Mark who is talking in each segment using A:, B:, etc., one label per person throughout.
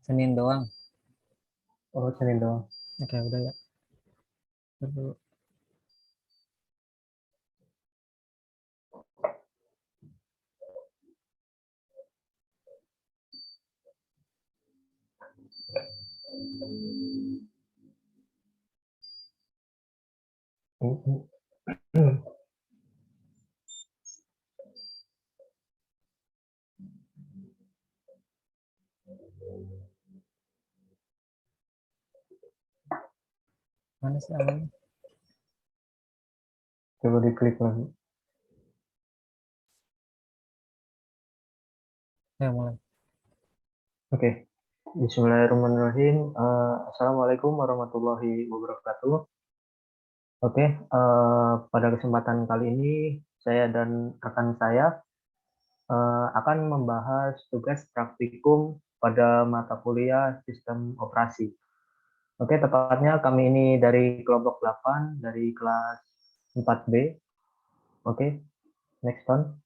A: Senin doang.
B: Oh, Senin doang.
A: Oke, udah ya. Dulu. Mana sih awalnya?
B: Coba diklik lagi.
A: Ya, mulai.
B: Oke. Bismillahirrahmanirrahim. Assalamualaikum warahmatullahi wabarakatuh. Oke, pada kesempatan kali ini saya dan rekan saya akan membahas tugas praktikum pada mata kuliah sistem operasi. Oke, tepatnya kami ini dari kelompok 8 dari kelas 4B. Oke, next on.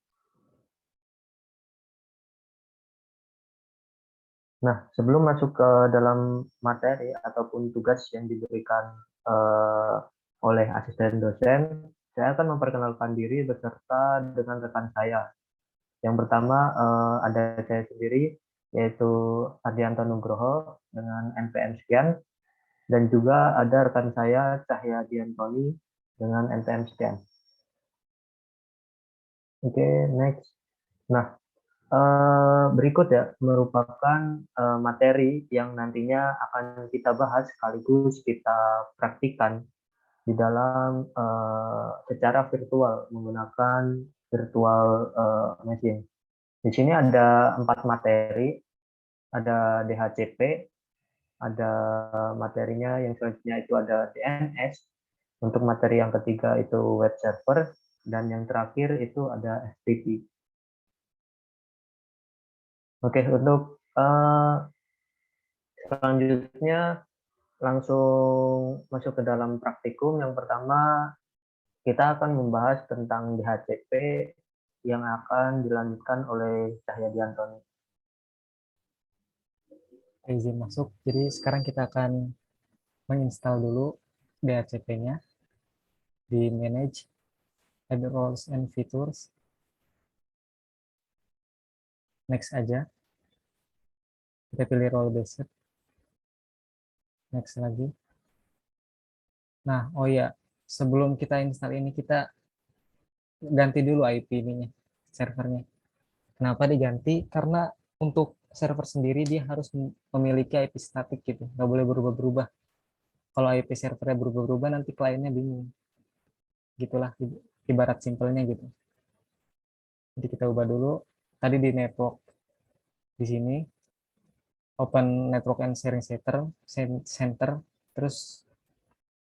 B: Nah, sebelum masuk ke dalam materi ataupun tugas yang diberikan eh, oleh asisten dosen, saya akan memperkenalkan diri beserta dengan rekan saya. Yang pertama ada saya sendiri, yaitu Ardianto Nugroho dengan NPM sekian, dan juga ada rekan saya Cahya Diantoni dengan NPM sekian. Oke, next. Nah, berikut ya merupakan materi yang nantinya akan kita bahas sekaligus kita praktikkan di dalam secara virtual menggunakan virtual machine. Di sini ada 4 materi, ada DHCP, ada materinya yang selanjutnya itu ada DNS, untuk materi yang ketiga itu web server, dan yang terakhir itu ada FTP. Oke, untuk selanjutnya langsung masuk ke dalam praktikum. Yang pertama, kita akan membahas tentang DHCP yang akan dilanjutkan oleh Cahya Diantoni.
A: Izin masuk. Jadi sekarang kita akan menginstal dulu DHCP-nya di Manage Add Roles and Features. Next aja. Kita pilih role based. Next lagi. Nah, oh ya, sebelum kita install ini kita ganti dulu IP ininya, servernya. Kenapa diganti? Karena untuk server sendiri dia harus memiliki IP statik gitu, nggak boleh berubah-berubah. Kalau IP servernya berubah-berubah nanti kliennya bingung. Gitulah ibarat simpelnya gitu. Jadi kita ubah dulu. Tadi di network di sini open network and sharing center, terus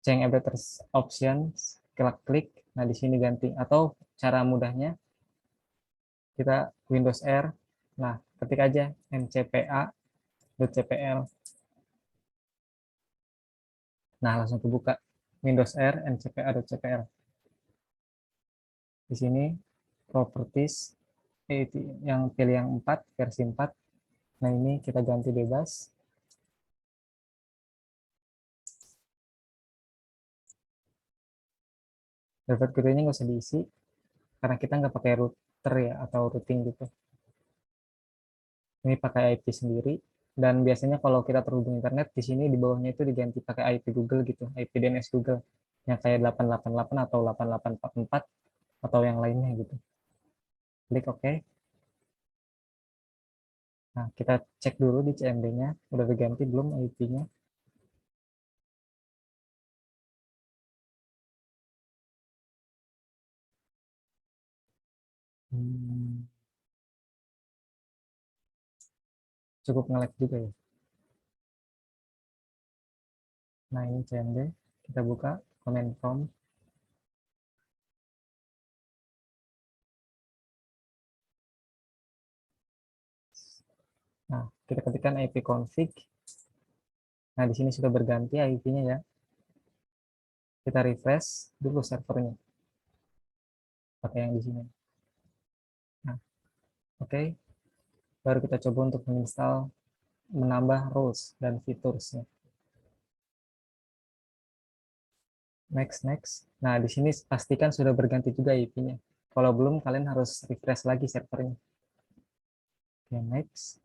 A: change update options, klik. Nah di sini ganti atau cara mudahnya kita Windows R. Nah ketik aja ncpa.cpl. Nah langsung kebuka Windows R ncpa.cpl. Di sini properties yang pilih yang 4 versi 4. Nah ini kita ganti bebas. Private key ini nggak usah diisi karena kita nggak pakai router ya atau routing gitu. Ini pakai IP sendiri, dan biasanya kalau kita terhubung internet di sini di bawahnya itu diganti pakai IP Google gitu, IP DNS Google yang kayak 888 atau 8844 atau yang lainnya gitu. Klik OK. Nah, kita cek dulu di CMD-nya udah diganti belum IP-nya. Cukup nge-lag juga ya. Nah, ini CMD. Kita buka command prompt. Nah, kita ketikkan ipconfig. Nah, di sini sudah berganti IP-nya ya. Kita refresh dulu servernya. Pakai yang di sini. Nah, oke. Baru kita coba untuk menginstal menambah roles dan fiturnya. Next. Nah, di sini pastikan sudah berganti juga IP-nya. Kalau belum, kalian harus refresh lagi servernya. Oke, next.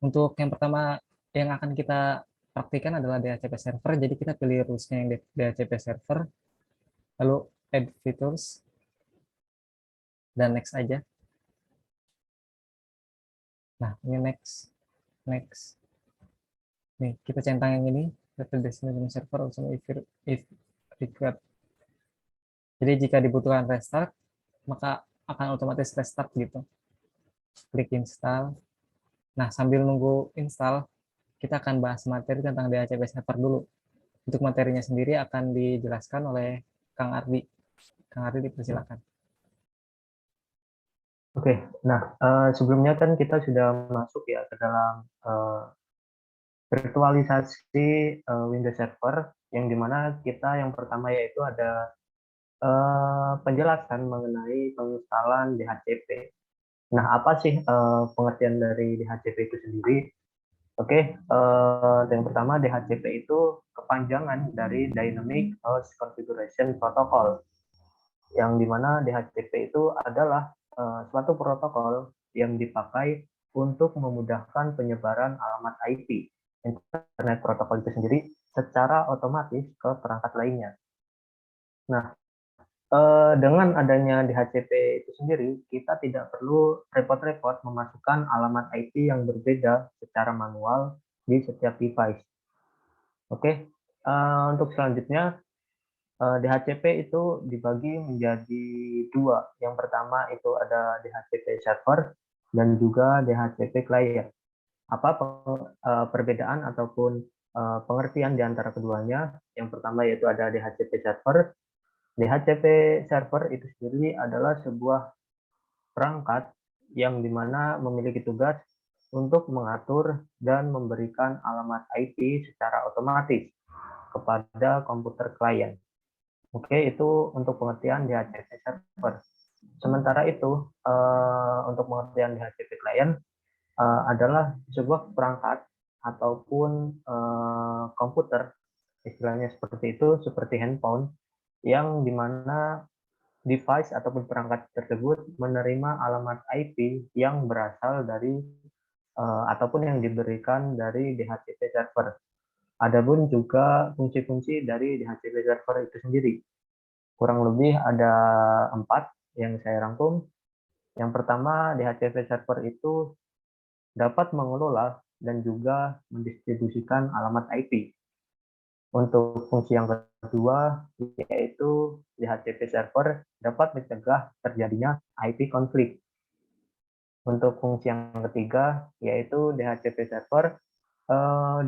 A: Untuk yang pertama yang akan kita praktikan adalah DHCP server. Jadi kita pilih rules-nya yang DHCP server, lalu add features, dan next aja. Nah, ini next. Nih, kita centang yang ini, destination server also if required. Jadi jika dibutuhkan restart, maka akan otomatis restart gitu. Klik install. Nah, sambil nunggu install, kita akan bahas materi tentang DHCP server dulu. Untuk materinya sendiri akan dijelaskan oleh Kang Ardi. Kang Ardi, dipersilakan.
B: Oke, nah sebelumnya kan kita sudah masuk ya ke dalam virtualisasi Windows Server, yang dimana kita yang pertama yaitu ada penjelasan mengenai penginstalan DHCP. Nah, apa sih pengertian dari DHCP itu sendiri? Oke, yang pertama DHCP itu kepanjangan dari Dynamic Host Configuration Protocol, yang dimana DHCP itu adalah suatu protokol yang dipakai untuk memudahkan penyebaran alamat IP, Internet Protocol itu sendiri, secara otomatis ke perangkat lainnya. Nah, dengan adanya DHCP itu sendiri, kita tidak perlu repot-repot memasukkan alamat IP yang berbeda secara manual di setiap device. Oke, untuk selanjutnya DHCP itu dibagi menjadi dua. Yang pertama itu ada DHCP server dan juga DHCP client. Apa perbedaan ataupun pengertian di antara keduanya? Yang pertama yaitu ada DHCP server. DHCP server itu sendiri adalah sebuah perangkat yang dimana memiliki tugas untuk mengatur dan memberikan alamat IP secara otomatis kepada komputer klien. Oke, itu untuk pengertian DHCP server. Sementara itu, untuk pengertian DHCP client adalah sebuah perangkat ataupun komputer, istilahnya seperti itu, seperti handphone, yang dimana device ataupun perangkat tersebut menerima alamat IP yang berasal dari ataupun yang diberikan dari DHCP server. Adapun juga fungsi-fungsi dari DHCP server itu sendiri. Kurang lebih ada 4 yang saya rangkum. Yang pertama, DHCP server itu dapat mengelola dan juga mendistribusikan alamat IP. Untuk fungsi yang kedua, yaitu DHCP server dapat mencegah terjadinya IP konflik. Untuk fungsi yang ketiga, yaitu DHCP server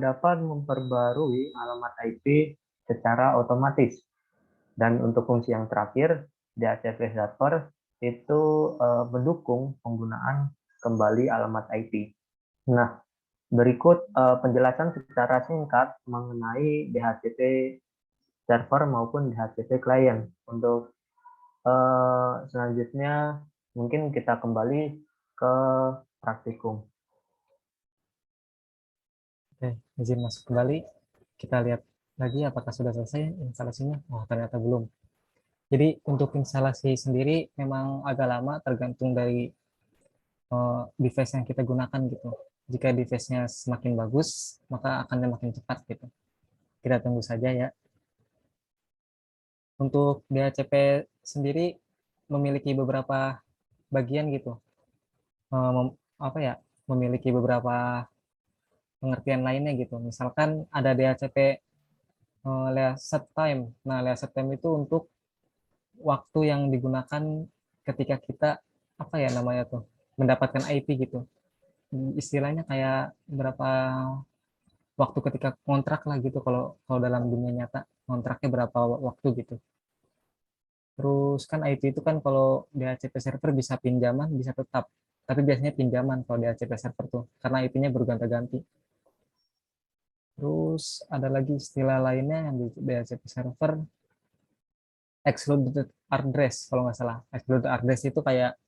B: dapat memperbarui alamat IP secara otomatis. Dan untuk fungsi yang terakhir, DHCP server itu mendukung penggunaan kembali alamat IP. Nah, berikut penjelasan secara singkat mengenai DHCP server maupun DHCP client. Untuk selanjutnya mungkin kita kembali ke praktikum.
A: Oke, izin masuk kembali. Kita lihat lagi apakah sudah selesai instalasinya. Oh, ternyata belum. Jadi untuk instalasi sendiri memang agak lama tergantung dari device yang kita gunakan gitu. Jika device-nya semakin bagus, maka akan semakin cepat gitu. Kita tunggu saja ya. Untuk DHCP sendiri memiliki beberapa bagian gitu. Apa ya? Memiliki beberapa pengertian lainnya gitu. Misalkan ada DHCP set time. Nah, set time itu untuk waktu yang digunakan ketika kita apa ya namanya tuh mendapatkan IP gitu. Istilahnya kayak berapa waktu ketika kontrak lah gitu kalau kalau dalam dunia nyata kontraknya berapa waktu gitu. Terus kan IP itu kan kalau DHCP server bisa pinjaman bisa tetap. Tapi biasanya pinjaman kalau DHCP server tuh karena IP-nya berganti-ganti. Terus ada lagi istilah lainnya yang di DHCP server excluded address kalau nggak salah. Excluded address itu kayak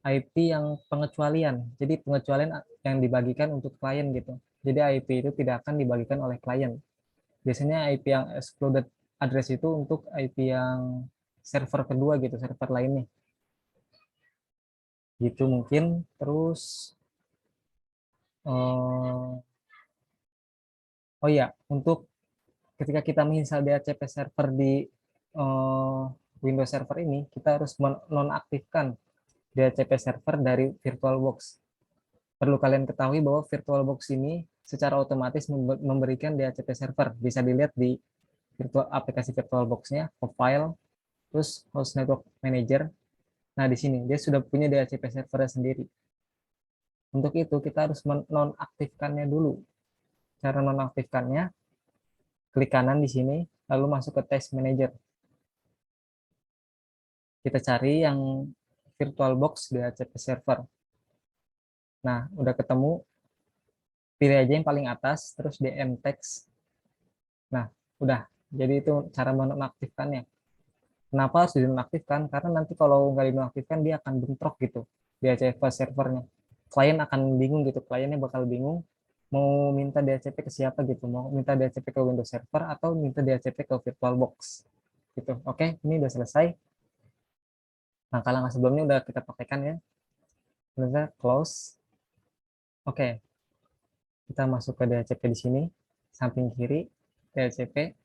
A: IP yang pengecualian. Jadi pengecualian yang dibagikan untuk klien gitu. Jadi IP itu tidak akan dibagikan oleh klien. Biasanya IP yang excluded address itu untuk IP yang server kedua gitu, server lainnya. Gitu mungkin. Terus oh ya, untuk ketika kita menginstal DHCP server di Windows Server ini, kita harus menonaktifkan DHCP server dari VirtualBox. Perlu kalian ketahui bahwa VirtualBox ini secara otomatis memberikan DHCP server. Bisa dilihat di aplikasi VirtualBox-nya, Profile, terus Host Network Manager. Nah, di sini dia sudah punya DHCP server sendiri. Untuk itu, kita harus menonaktifkannya dulu. Cara nonaktifkannya, klik kanan di sini, lalu masuk ke Task Manager. Kita cari yang VirtualBox DHCP server. Nah, udah ketemu, pilih aja yang paling atas, terus DM text. Nah, udah. Jadi itu cara menonaktifkannya. Kenapa harus dinonaktifkan? Karena nanti kalau nggak dinonaktifkan, dia akan bentrok gitu DHCP servernya. Klien akan bingung gitu, kliennya bakal bingung mau minta DHCP ke siapa gitu, mau minta DHCP ke Windows Server atau minta DHCP ke VirtualBox gitu. Oke, ini udah selesai. Nah, kalau nggak sebelumnya udah kita praktekkan ya. Kita close. Oke, kita masuk ke DHCP di sini, samping kiri DHCP.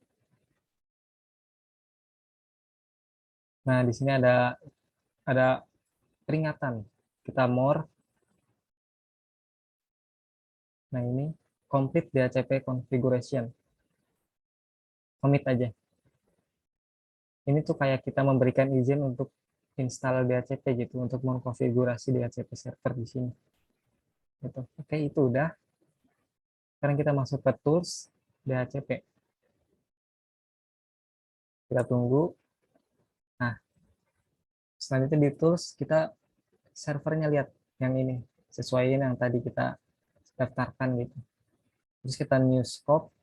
A: Nah, di sini ada peringatan. Kita more. Nah, ini complete DHCP configuration. Commit aja. Ini tuh kayak kita memberikan izin untuk install DHCP gitu, untuk mengkonfigurasi DHCP server di sini. Gitu. Oke, itu udah. Sekarang kita masuk ke tools DHCP. Kita tunggu. Nah, selanjutnya di tools kita servernya lihat yang ini, sesuai yang tadi kita daftarkan gitu. Terus kita new scope,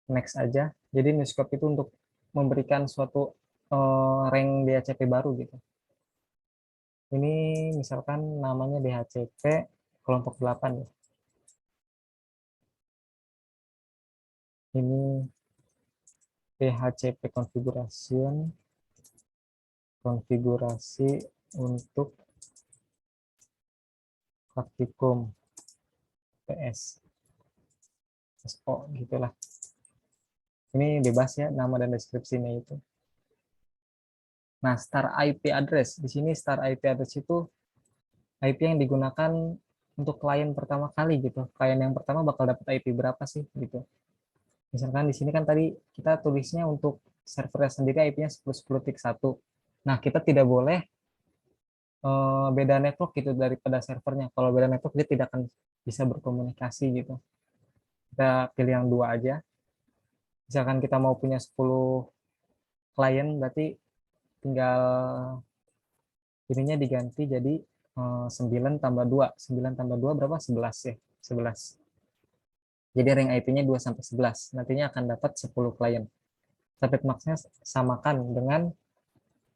A: next aja. Jadi new scope itu untuk memberikan suatu rank DHCP baru gitu. Ini misalkan namanya DHCP kelompok 8 ya. Ini DHCP konfigurasi untuk praktikum PS SO gitulah. Ini bebas ya nama dan deskripsinya itu. Nah, star IP address. Di sini star IP address itu IP yang digunakan untuk klien pertama kali gitu. Klien yang pertama bakal dapat IP berapa sih gitu. Misalkan di sini kan tadi kita tulisnya untuk servernya sendiri IP-nya 10.10.1. Nah, kita tidak boleh beda network gitu daripada servernya. Kalau beda network dia tidak akan bisa berkomunikasi gitu. Kita pilih yang dua aja. Misalkan kita mau punya 10 klien, berarti tinggal ininya diganti jadi 9 tambah 2. 9 tambah 2 berapa? 11 ya. 11. Jadi ring IP-nya 2 sampai 11. Nantinya akan dapat 10 klien. Tapet max-nya samakan dengan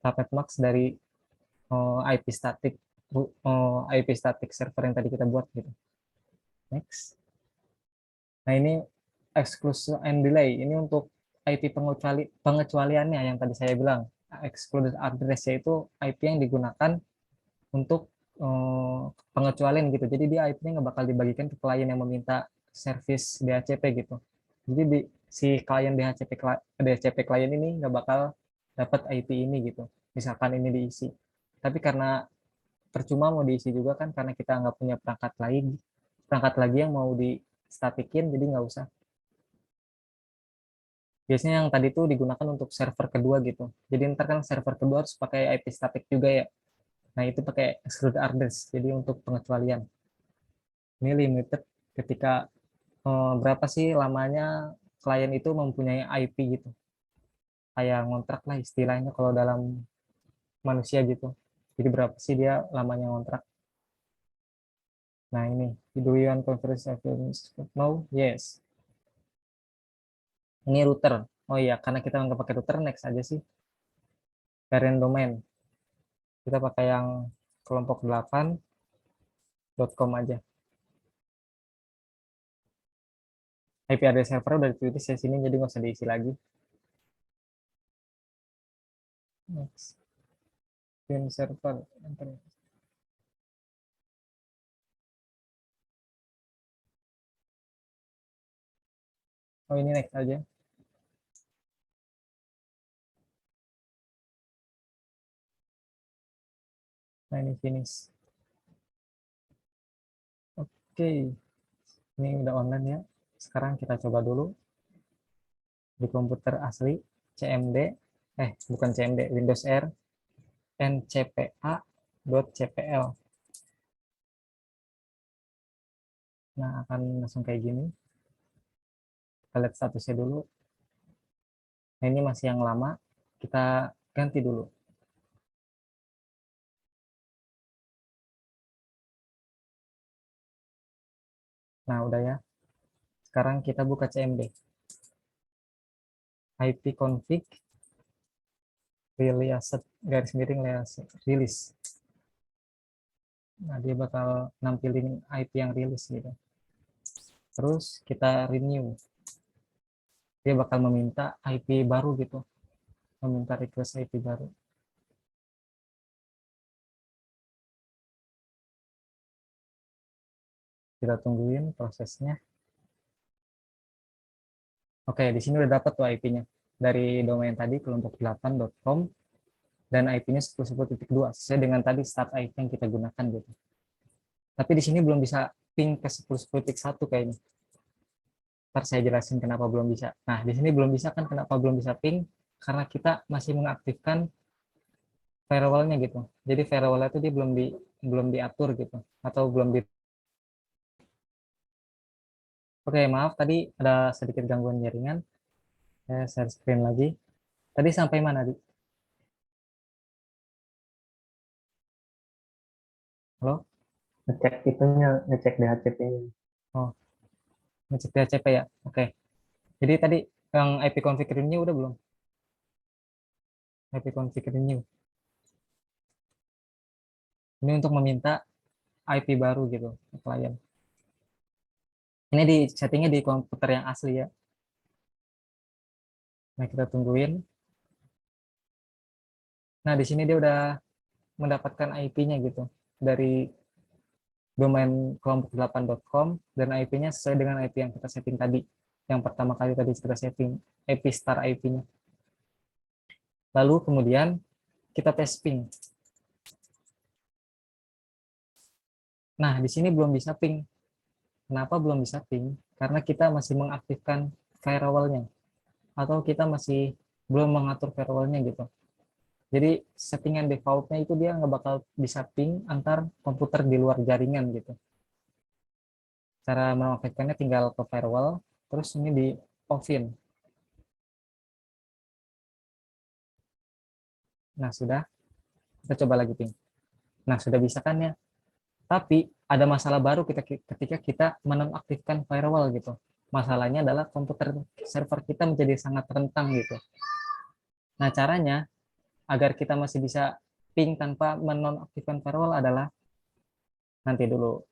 A: tapet max dari IP static IP static server yang tadi kita buat gitu. Next. Nah, ini exclusion and delay. Ini untuk IP pengecualiannya yang tadi saya bilang. Excluded address yaitu IP yang digunakan untuk pengecualian gitu. Jadi dia IP-nya nggak bakal dibagikan ke klien yang meminta service DHCP gitu. Jadi si klien DHCP klien ini nggak bakal dapat IP ini gitu. Misalkan ini diisi. Tapi karena percuma mau diisi juga kan karena kita nggak punya perangkat lagi yang mau di statikin, jadi nggak usah. Biasanya yang tadi tuh digunakan untuk server kedua gitu. Jadi ntar kan server kedua harus pakai IP static juga ya. Nah, itu pakai exclude address. Jadi untuk pengecualian. Ini limited ketika berapa sih lamanya klien itu mempunyai IP gitu. Kayak ngontrak lah istilahnya kalau dalam manusia gitu. Jadi berapa sih dia lamanya ngontrak. Nah, ini. Do you want conference? No? Yes. Ini router. Oh iya, karena kita nggak pakai router, next aja sih. Parent domain. Kita pakai yang kelompok 8.com aja. IP address server udah ditulis di sini, jadi nggak usah diisi lagi. Next. Pin server. Enter. Oh, ini next aja. Nah, ini finish. Oke, ini udah online ya. Sekarang kita coba dulu di komputer asli CMD, bukan CMD, Windows R, ncpa.cpl. Nah, akan langsung kayak gini. Kita lihat statusnya dulu. Nah, ini masih yang lama, kita ganti dulu. Nah, udah ya. Sekarang kita buka CMD. ipconfig release garis miring release. Nah, dia bakal nampilin IP yang rilis gitu. Terus kita renew. Dia bakal meminta IP baru gitu. Meminta request IP baru. Kita tungguin prosesnya. Oke, di sini udah dapat tuh IP-nya. Dari domain tadi kelompok 8.com dan IP-nya 10.10.2 sesuai dengan tadi start IP yang kita gunakan gitu. Tapi di sini belum bisa ping ke 10.10.1 kayaknya. Ntar saya jelasin kenapa belum bisa. Nah, di sini belum bisa kan, kenapa belum bisa ping? Karena kita masih mengaktifkan firewall-nya gitu. Jadi firewall itu dia belum diatur gitu, atau belum di. Oke, maaf tadi ada sedikit gangguan jaringan. Saya share screen lagi. Tadi sampai mana, Di? Halo?
B: Ngecek itunya, ngecek DHCP-nya.
A: Oh, ngecek DHCP ya. Oke. Jadi tadi yang IP config renew udah belum? IP config renew. Ini untuk meminta IP baru gitu ke klien. Ini di settingnya di komputer yang asli ya. Nah, kita tungguin. Nah, di sini dia udah mendapatkan IP-nya gitu dari domain kelompok 8.com dan IP-nya sesuai dengan IP yang kita setting tadi. Yang pertama kali tadi kita setting IP star IP-nya. Lalu kemudian kita tes ping. Nah, di sini belum bisa ping. Kenapa belum bisa ping? Karena kita masih mengaktifkan firewall-nya atau kita masih belum mengatur firewall-nya gitu. Jadi settingan default-nya itu dia nggak bakal bisa ping antar komputer di luar jaringan gitu. Cara mengaktifkannya tinggal ke firewall, terus ini di off-in. Nah, sudah. Kita coba lagi ping. Nah, sudah bisa kan ya? Tapi ada masalah baru ketika kita menonaktifkan firewall gitu. Masalahnya adalah komputer server kita menjadi sangat rentang gitu. Nah, caranya agar kita masih bisa ping tanpa menonaktifkan firewall adalah nanti dulu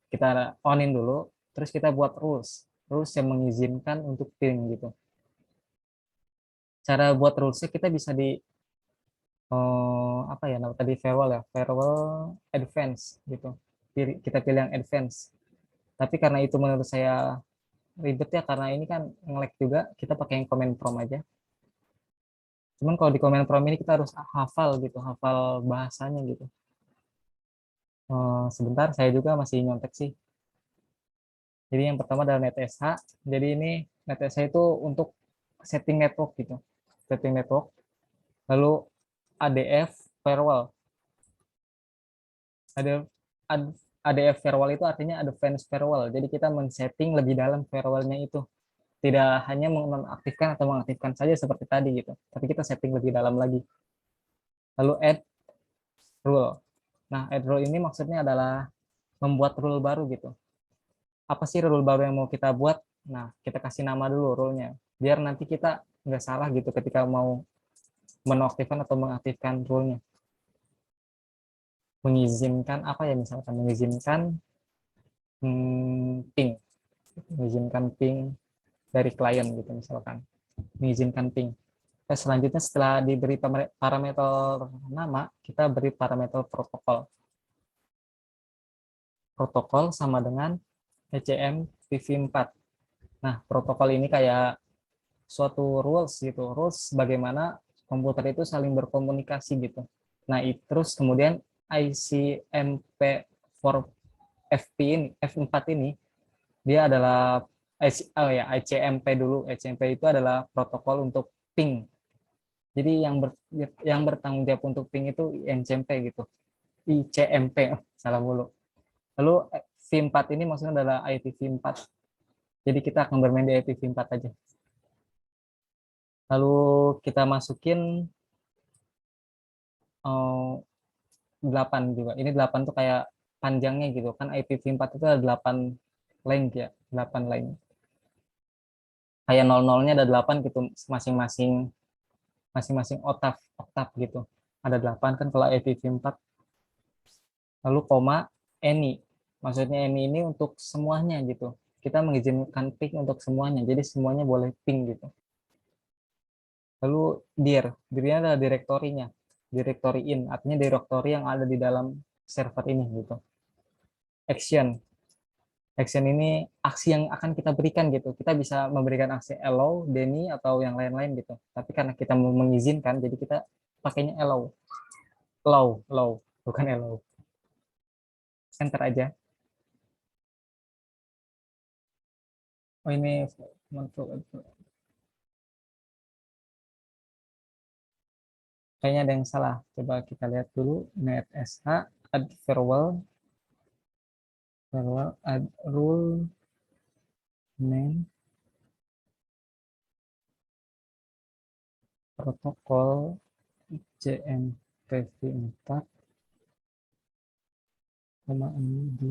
A: kita onin dulu, terus kita buat rules yang mengizinkan untuk ping gitu. Cara buat rulesnya kita bisa di apa ya tadi firewall ya, firewall advance gitu. Kita pilih yang advance. Tapi karena itu menurut saya ribet ya, karena ini kan nge-lag juga, kita pakai yang command prompt aja. Cuman kalau di command prompt ini kita harus hafal gitu, hafal bahasanya gitu. Sebentar, saya juga masih nyontek sih. Jadi yang pertama adalah NetSH. Jadi ini NetSH itu untuk setting network gitu. Setting network. Lalu ADF firewall. ADF firewall itu artinya advanced firewall. Jadi kita men-setting lebih dalam firewallnya itu. Tidak hanya mengaktifkan atau mengaktifkan saja seperti tadi gitu. Tapi kita setting lebih dalam lagi. Lalu add rule. Nah, add rule ini maksudnya adalah membuat rule baru gitu. Apa sih rule baru yang mau kita buat? Nah, kita kasih nama dulu rule-nya. Biar nanti kita nggak salah gitu ketika mau menonaktifkan atau mengaktifkan rule-nya. mengizinkan apa ya, misalkan mengizinkan ping, mengizinkan ping dari klien gitu misalkan, mengizinkan ping. Selanjutnya setelah diberi parameter nama, kita beri parameter protokol. Protokol sama dengan ECMPv4. Nah, protokol ini kayak suatu rules gitu, rules bagaimana komputer itu saling berkomunikasi gitu. Nah, terus kemudian ICMP4 ini, F4 ini, dia adalah ICMP dulu. ICMP itu adalah protokol untuk ping. Jadi yang bertanggung jawab untuk ping itu ICMP gitu. ICMP, salah mulu. Lalu V4 ini maksudnya adalah IPv4. Jadi kita akan bermain di IPv4 aja. Lalu kita masukin 8 juga. Ini 8 tuh kayak panjangnya gitu kan, IPv4 itu ada 8 link ya, 8 link. Kayak 00-nya ada 8 gitu, masing-masing oktav gitu. Ada 8 kan kalau IPv4. Lalu koma any. Maksudnya any ini untuk semuanya gitu. Kita mengizinkan ping untuk semuanya. Jadi semuanya boleh ping gitu. Lalu dir-nya adalah direktorinya. Directory in, artinya direktori yang ada di dalam server ini gitu. Action. Action ini aksi yang akan kita berikan gitu. Kita bisa memberikan aksi allow, deny, atau yang lain-lain gitu. Tapi karena kita mau mengizinkan, jadi kita pakainya allow. Allow, bukan allow. Enter aja. Oh ini kayaknya ada yang salah. Coba kita lihat dulu. NetSH add farewell add rule name protokol CMPv4 koma ini di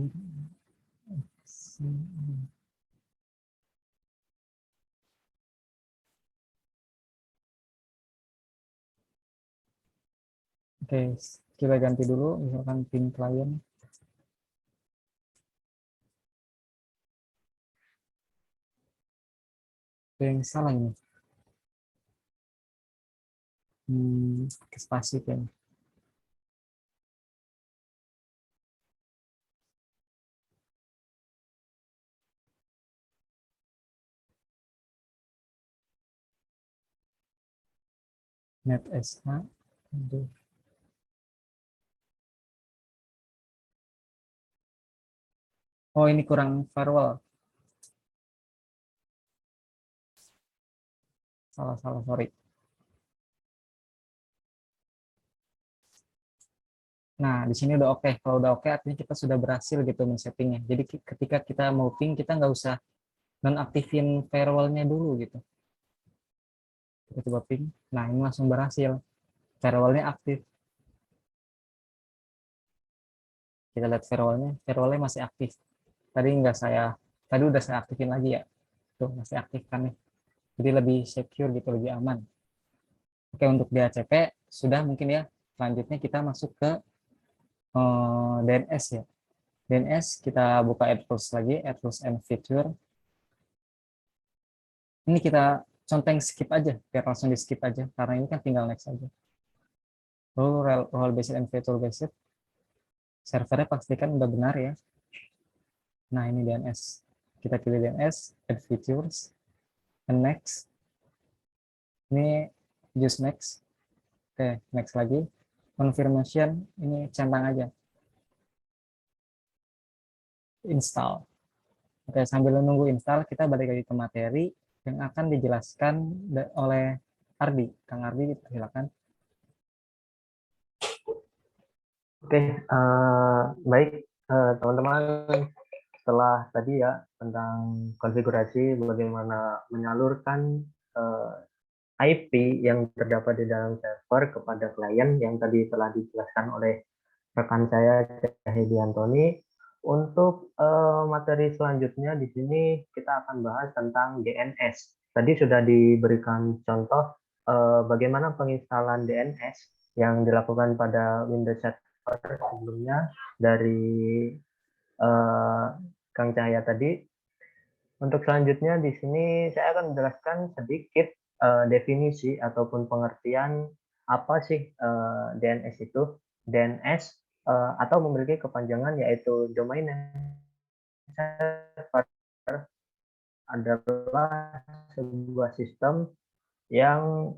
A: Oke, kita ganti dulu misalkan ping client. Ada yang salah ini. Ke spasi kan. NetSH. Aduh. Oh ini kurang firewall. Salah, sorry. Nah, di sini udah oke. Kalau udah oke, artinya kita sudah berhasil gitu men-settingnya. Jadi ketika kita mau ping, kita nggak usah nonaktifin firewall-nya dulu gitu. Kita coba ping. Nah, ini langsung berhasil. Firewall-nya aktif. Kita lihat firewall-nya masih aktif. Tadi udah saya aktifin lagi ya. Tuh, masih aktif kan nih. Jadi lebih secure gitu, lebih aman. Oke, untuk DHCP sudah mungkin ya. Selanjutnya kita masuk ke DNS ya. DNS kita buka AdTools lagi, AdTools and Feature. Ini kita conteng skip aja, biar langsung di skip aja, karena ini kan tinggal next aja. Lalu role based and feature based, servernya pastikan udah benar ya. Nah ini DNS, kita pilih DNS, add features, and next. Ini use next. Oke, next lagi. Confirmation, ini centang aja. Install. Oke, sambil menunggu install, kita balik lagi ke materi yang akan dijelaskan oleh Ardi. Kang Ardi, silakan.
B: Oke, baik teman-teman, setelah tadi ya tentang konfigurasi bagaimana menyalurkan IP yang terdapat di dalam server kepada klien yang tadi telah dijelaskan oleh rekan saya Cahyadi Antoni. Untuk materi selanjutnya di sini kita akan bahas tentang DNS. Tadi sudah diberikan contoh bagaimana penginstalan DNS yang dilakukan pada Windows sebelumnya dari Kang Cahaya tadi. Untuk selanjutnya di sini saya akan menjelaskan sedikit definisi ataupun pengertian apa sih DNS itu. DNS atau memiliki kepanjangan yaitu Domain Name Server adalah sebuah sistem yang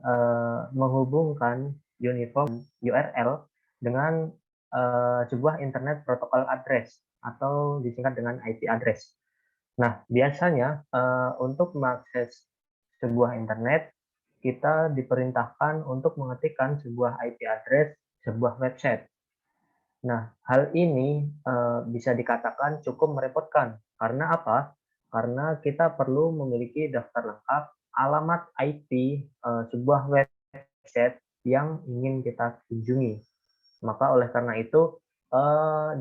B: menghubungkan uniform URL dengan sebuah Internet Protocol Address atau disingkat dengan IP address. Nah, biasanya untuk mengakses sebuah internet, kita diperintahkan untuk mengetikkan sebuah IP address sebuah website. Nah, hal ini bisa dikatakan cukup merepotkan. Karena apa? Karena kita perlu memiliki daftar lengkap alamat IP sebuah website yang ingin kita kunjungi. Maka oleh karena itu,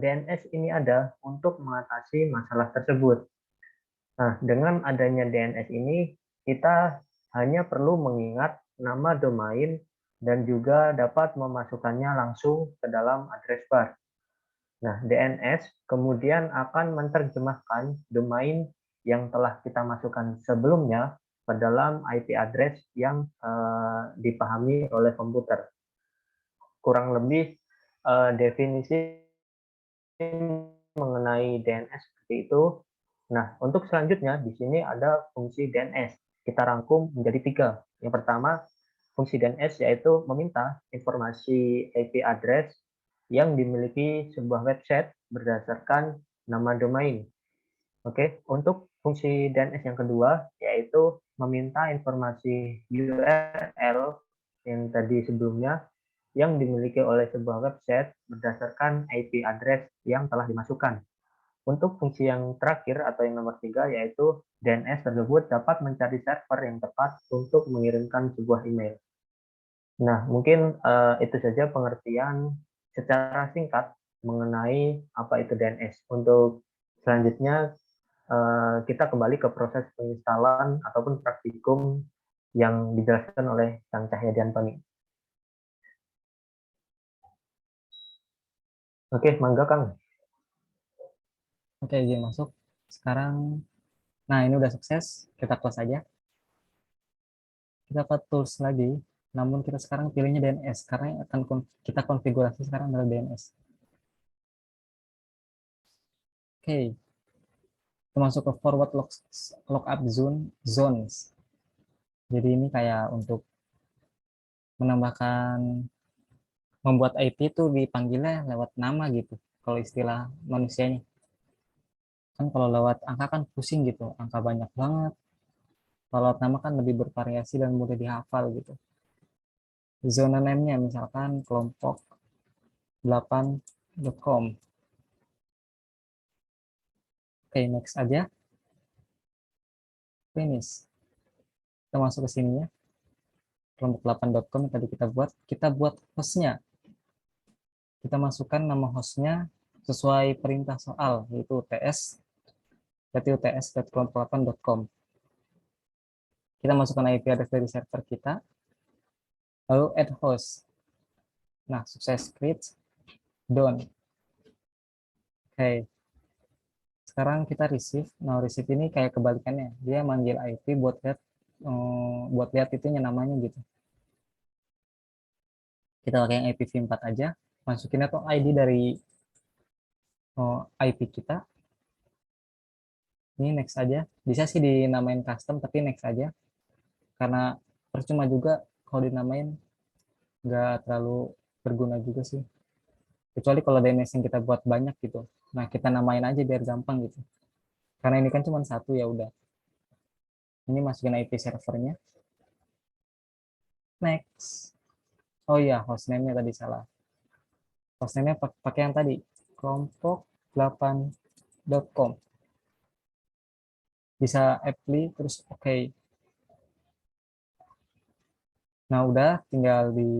B: DNS ini ada untuk mengatasi masalah tersebut. Nah, dengan adanya DNS ini, kita hanya perlu mengingat nama domain dan juga dapat memasukkannya langsung ke dalam address bar. Nah, DNS kemudian akan menerjemahkan domain yang telah kita masukkan sebelumnya ke dalam IP address yang dipahami oleh komputer. Kurang lebih definisi mengenai DNS seperti itu. Nah, untuk selanjutnya di sini ada fungsi DNS. Kita rangkum menjadi 3. Yang pertama, fungsi DNS yaitu meminta informasi IP address yang dimiliki sebuah website berdasarkan nama domain. Oke, untuk fungsi DNS yang kedua yaitu meminta informasi URL yang tadi sebelumnya yang dimiliki oleh sebuah website berdasarkan IP address yang telah dimasukkan. Untuk fungsi yang terakhir atau yang nomor 3 yaitu DNS tersebut dapat mencari server yang tepat untuk mengirimkan sebuah email. Nah, mungkin itu saja pengertian secara singkat mengenai apa itu DNS. Untuk selanjutnya kita kembali ke proses penginstalan ataupun praktikum yang dijelaskan oleh Kang Cahyadi Antoni. Oke, mangga Kang.
A: Oke, izin masuk. Sekarang, nah ini udah sukses. Kita close aja. Kita ke tools lagi. Namun kita sekarang pilihnya DNS karena yang akan kita konfigurasi sekarang adalah DNS. Oke, kita masuk ke forward lookup zones. Jadi ini kayak untuk menambahkan membuat IP itu dipanggilnya lewat nama gitu. Kalau istilah manusianya. Kan kalau lewat angka kan pusing gitu. Angka banyak banget. Kalau lewat nama kan lebih bervariasi dan mudah dihafal gitu. Zona name-nya misalkan kelompok 8.com. Oke, next aja. Finish. Kita masuk ke sini ya. Kelompok 8.com yang tadi kita buat hostnya. Kita masukkan nama hostnya sesuai perintah soal, yaitu uts.kelompok8.com. Kita masukkan IP address dari server kita, lalu add host. Nah, sukses create, done. Oke, sekarang kita receive. Nah, receive ini kayak kebalikannya. Dia manggil IP buat lihat itunya namanya gitu. Kita pakai yang IPv4 aja. Masukin atau ID dari IP kita. Ini next aja. Bisa sih dinamain custom, tapi next aja. Karena percuma juga kalau dinamain nggak terlalu berguna juga sih. Kecuali kalau DNS yang kita buat banyak gitu. Nah, kita namain aja biar gampang gitu. Karena ini kan cuma satu ya udah. Ini masukin IP servernya. Next. Oh iya, hostname-nya tadi salah. Hostname-nya pakai yang tadi. Kelompok8.com. Bisa apply terus oke. Okay. Nah, udah tinggal di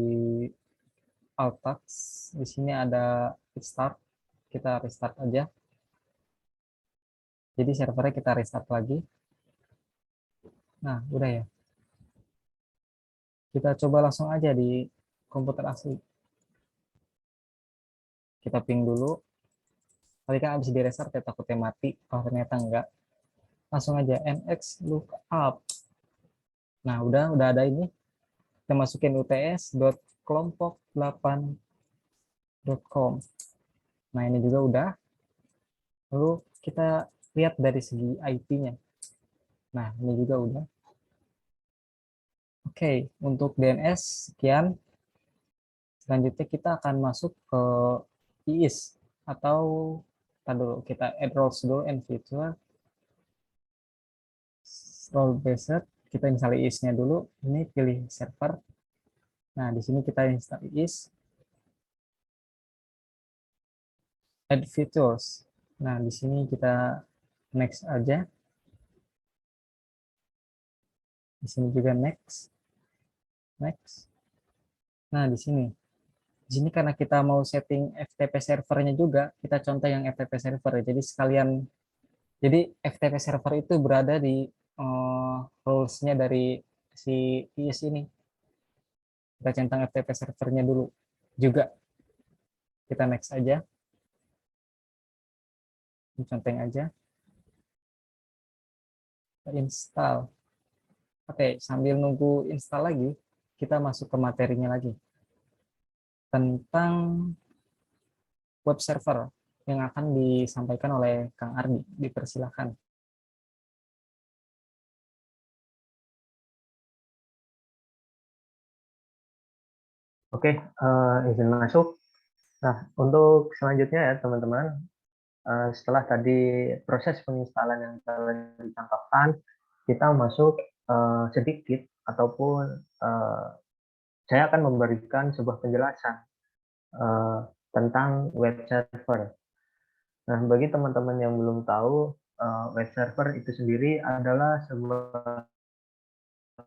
A: alt tax. Di sini ada restart. Kita restart aja. Jadi servernya kita restart lagi. Nah, udah ya. Kita coba langsung aja di komputer asli. kita ping dulu. Tadi kan habis di restart ya takutnya mati. Oh ternyata enggak. Langsung aja nx lookup. Nah udah ada ini. Kita masukin uts.kelompok8.com. Nah ini juga udah. Lalu kita lihat dari segi IP-nya. Nah ini juga udah. Oke, untuk DNS sekian. Selanjutnya kita akan masuk ke IIS atau dulu kita add roles dulu and feature role based. Kita install IIS-nya dulu. Ini pilih server. Nah, di sini kita install IIS. Add features. Nah, di sini kita next aja. Di sini juga next. Next. Nah, di sini. Di sini karena kita mau setting FTP servernya juga, kita contoh yang FTP server. Jadi sekalian, jadi FTP server itu berada di rules-nya dari si IIS ini. Kita centang FTP servernya dulu. Juga kita next aja. Conteng aja. Kita install. Oke, sambil nunggu install lagi, kita masuk ke materinya lagi. Tentang web server yang akan disampaikan oleh Kang Ardi. Dipersilahkan.
B: Oke, izin masuk. Nah, untuk selanjutnya ya teman-teman, setelah tadi proses penginstalan yang telah dicontohkan, kita masuk sedikit ataupun saya akan memberikan sebuah penjelasan tentang web server. Nah, bagi teman-teman yang belum tahu, web server itu sendiri adalah sebuah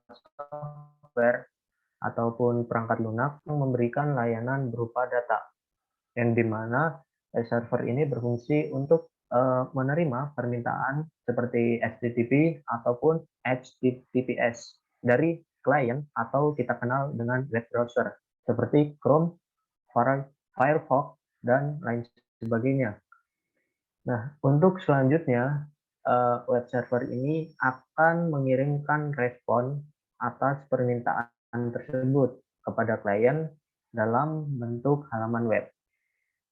B: software ataupun perangkat lunak yang memberikan layanan berupa data, yang dimana server ini berfungsi untuk menerima permintaan seperti HTTP ataupun HTTPS dari klien atau kita kenal dengan web browser seperti Chrome, Firefox, dan lain sebagainya. Nah, untuk selanjutnya, web server ini akan mengirimkan respon atas permintaan tersebut kepada klien dalam bentuk halaman web.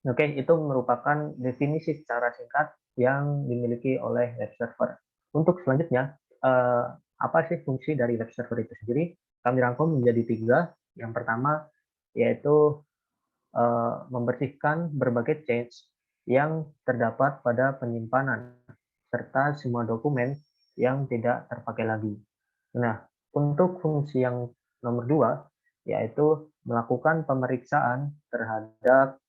B: Oke, itu merupakan definisi secara singkat yang dimiliki oleh web server. Untuk selanjutnya, apa sih fungsi dari web server itu sendiri? Kami rangkum menjadi 3. Yang pertama, yaitu membersihkan berbagai change yang terdapat pada penyimpanan, serta semua dokumen yang tidak terpakai lagi. Nah, untuk fungsi yang nomor 2, yaitu melakukan pemeriksaan terhadap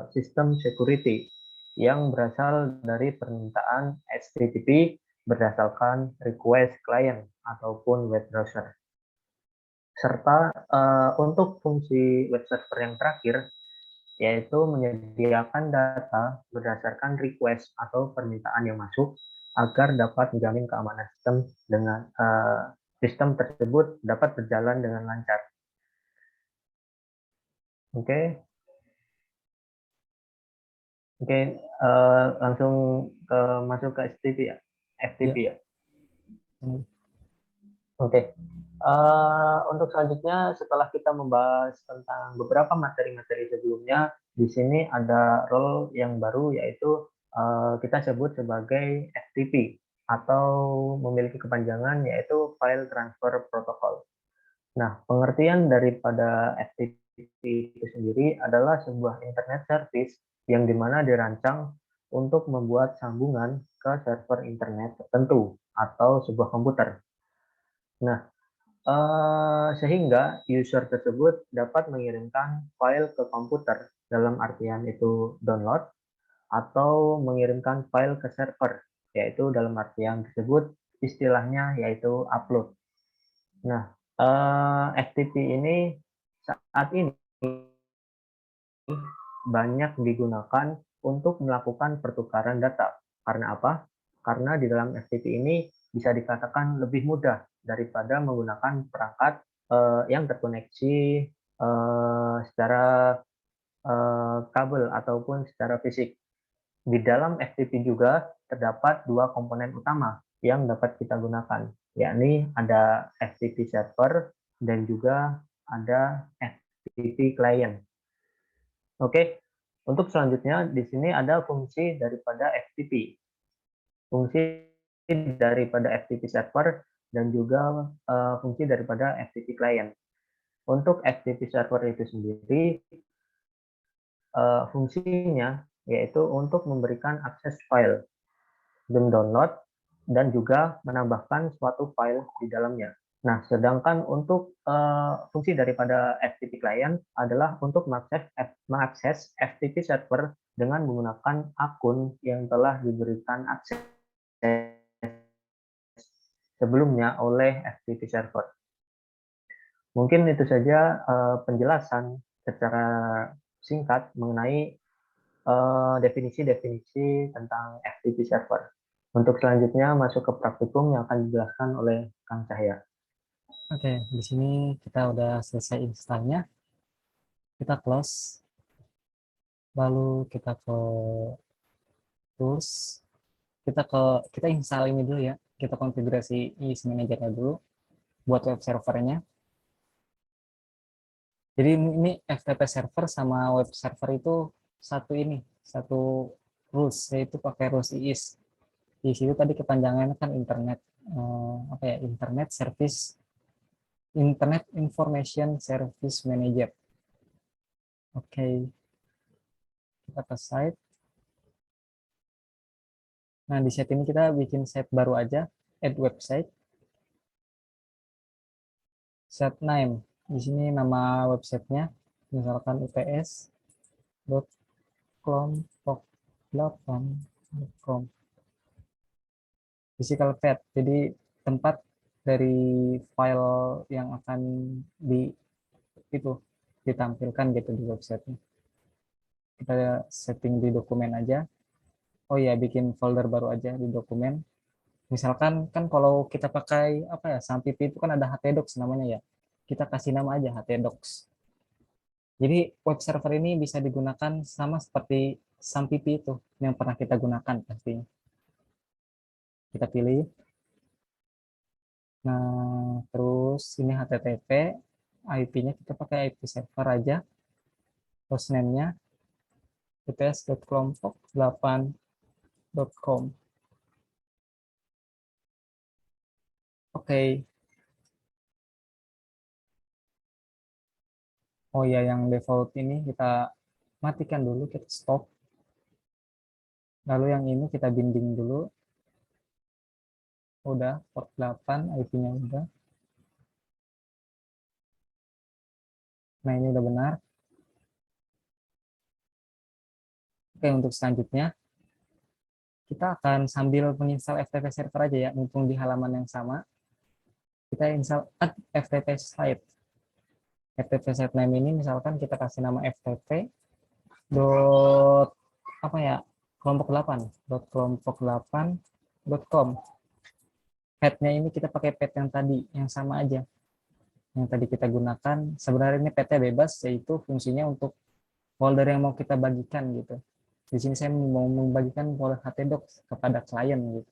B: sistem security yang berasal dari permintaan HTTP berdasarkan request client ataupun web browser. Serta untuk fungsi web server yang terakhir, yaitu menyediakan data berdasarkan request atau permintaan yang masuk agar dapat menjamin keamanan sistem dengan sistem tersebut dapat berjalan dengan lancar. Oke, oke, langsung masuk ke FTP ya, FTP ya. Oke, untuk selanjutnya setelah kita membahas tentang beberapa materi-materi sebelumnya, di sini ada role yang baru yaitu kita sebut sebagai FTP atau memiliki kepanjangan yaitu File Transfer Protocol. Nah, pengertian daripada FTP itu sendiri adalah sebuah internet service yang dimana dirancang untuk membuat sambungan ke server internet tertentu atau sebuah komputer. Nah, sehingga user tersebut dapat mengirimkan file ke komputer dalam artian itu download atau mengirimkan file ke server, yaitu dalam artian tersebut istilahnya yaitu upload. Nah, FTP ini saat ini banyak digunakan untuk melakukan pertukaran data. Karena apa? Karena di dalam FTP ini bisa dikatakan lebih mudah daripada menggunakan perangkat yang terkoneksi secara kabel ataupun secara fisik. Di dalam FTP juga terdapat dua komponen utama yang dapat kita gunakan, yakni ada FTP server dan juga ada FTP client. Oke, untuk selanjutnya di sini ada fungsi daripada FTP. Fungsi daripada FTP server dan juga fungsi daripada FTP client. Untuk FTP server itu sendiri, fungsinya yaitu untuk memberikan akses file dan download dan juga menambahkan suatu file di dalamnya. Nah, sedangkan untuk fungsi daripada FTP client adalah untuk mengakses FTP server dengan menggunakan akun yang telah diberikan akses sebelumnya oleh FTP server. Mungkin itu saja penjelasan secara singkat mengenai definisi-definisi tentang FTP server. Untuk selanjutnya masuk ke praktikum yang akan dijelaskan oleh Kang Cahya.
A: Oke, di sini kita udah selesai installnya. Kita close. Lalu kita ke tools. Kita install ini dulu ya. Kita konfigurasi IIS Manager dulu buat web servernya. Jadi ini FTP server sama web server itu satu rules, yaitu pakai rules IIS. Di situ tadi kepanjangannya kan Internet Information Service Manager. Oke, kita ke site. Nah, di site ini kita bikin site baru aja, add website. Set name. Di sini nama websitenya, misalkan ups.kelompok8.com. Physical path, jadi tempat dari file yang akan itu ditampilkan gitu di websitenya. Kita setting di dokumen aja. Oh ya, bikin folder baru aja di dokumen. Misalkan kan kalau kita pakai SAMPP itu kan ada htdocs namanya ya. Kita kasih nama aja htdocs. Jadi web server ini bisa digunakan sama seperti SAMPP itu yang pernah kita gunakan pastinya. Kita pilih. Nah, terus ini HTTP, IP-nya kita pakai IP server aja. Hostname-nya its.kelompok8.com. Oke. Oh ya, yang default ini kita matikan dulu, kita stop. Lalu yang ini kita bimbing dulu. Udah, port 8, IP-nya udah. Nah, ini udah benar. Oke, untuk selanjutnya, kita akan sambil menginstal FTP server aja ya, mumpung di halaman yang sama. Kita install add FTP site. FTP site name ini misalkan kita kasih nama FTP dot apa ya, kelompok8.com. Path-nya ini kita pakai path yang tadi, yang sama aja. Yang tadi kita gunakan, sebenarnya ini path-nya bebas, yaitu fungsinya untuk folder yang mau kita bagikan gitu. Di sini saya mau membagikan folder htdocs kepada klien gitu.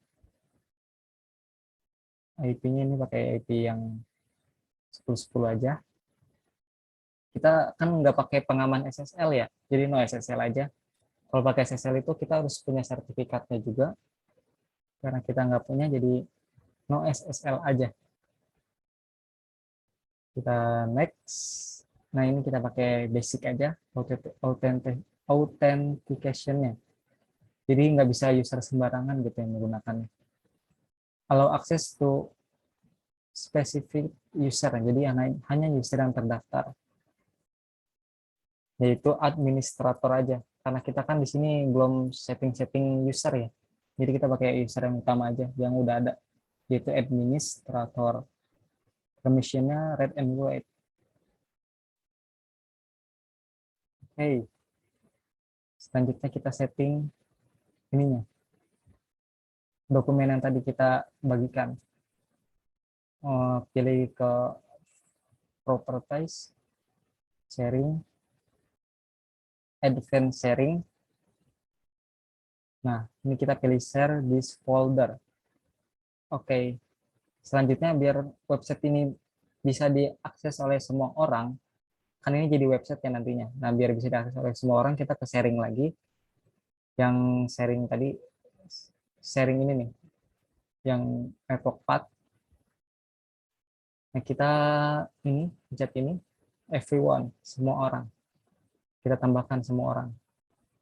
A: IP-nya ini pakai IP yang 1010 aja. Kita kan nggak pakai pengaman SSL ya, jadi no SSL aja. Kalau pakai SSL itu kita harus punya sertifikatnya juga. Karena kita nggak punya, jadi no SSL aja. Kita next. Nah, ini kita pakai basic aja, authentication-nya. Jadi nggak bisa user sembarangan gitu yang menggunakannya. Allow access to specific user, jadi hanya user yang terdaftar, yaitu administrator aja. Karena kita kan di sini belum setting user ya, jadi kita pakai user yang utama aja, yang udah ada, yaitu administrator. Permissionnya read and write. Oke, selanjutnya kita setting ininya, dokumen yang tadi kita bagikan. Pilih ke properties, sharing, advanced sharing. Nah, ini kita pilih share this folder. Oke, selanjutnya biar website ini bisa diakses oleh semua orang, kan ini jadi website ya nantinya. Nah, biar bisa diakses oleh semua orang, kita ke sharing lagi. Yang sharing tadi, sharing ini nih, yang network path. Nah, kita ini, pencet ini, everyone, semua orang. Kita tambahkan semua orang.